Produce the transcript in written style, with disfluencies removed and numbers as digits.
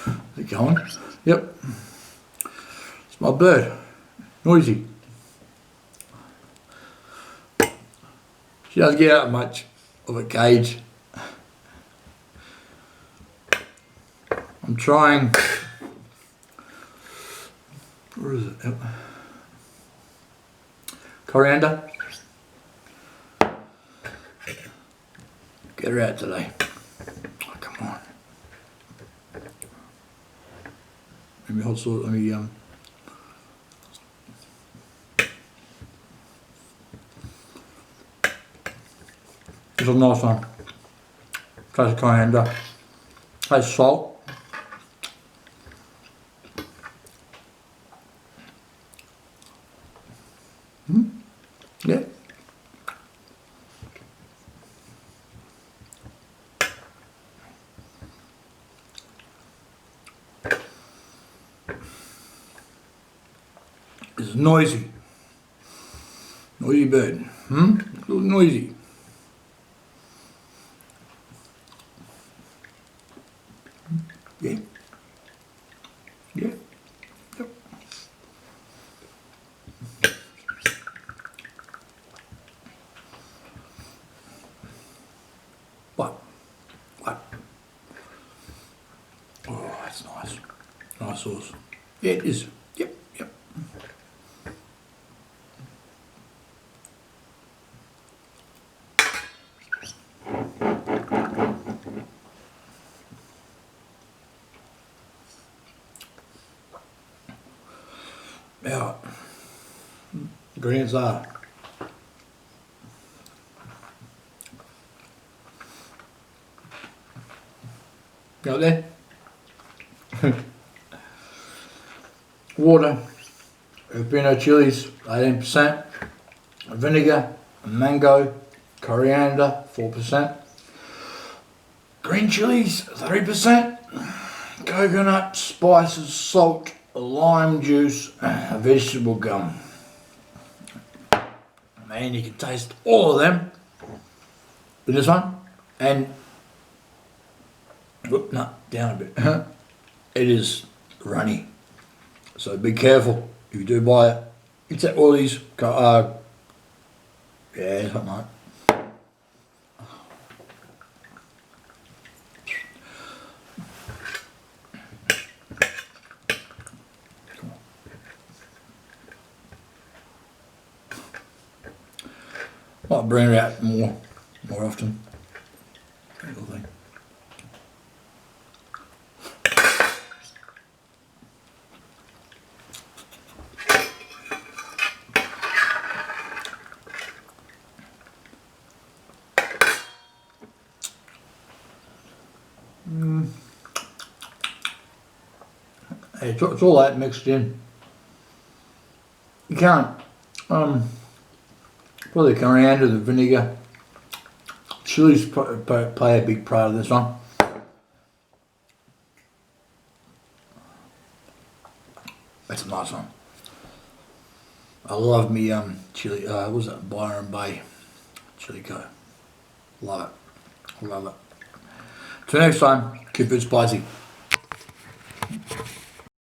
Is it going? Yep. It's my bird. Noisy. She doesn't get out much of a cage. I'm trying. Where is it? Coriander. Get her out today. Oh, come on. Let me hot sauce. Let me This is a nice one. Taste of coriander. Taste salt. Yeah. It's noisy. Noisy bird. A little noisy. Yeah. Yeah. Yep. What? Oh, that's nice. Nice sauce. Yeah, it is. Yep. Now, greens are. Got there? Water, jalapeno chilies, 18%, vinegar, mango, coriander, 4%, green chilies, 3%, coconut, spices, salt, lime juice, vegetable gum. Man, you can taste all of them in this one, and whoop, no, down a bit. It is runny, so be careful if you do buy it. It's at all these, yeah, something like that. Might bring it out more often. Little thing. Hey, it's all that mixed in. You can't. Probably the coriander, the vinegar, chilies play a big part of this one. That's a nice one. I love me chili. What was that? Byron Bay chili co. Love it. Till next time, keep it spicy.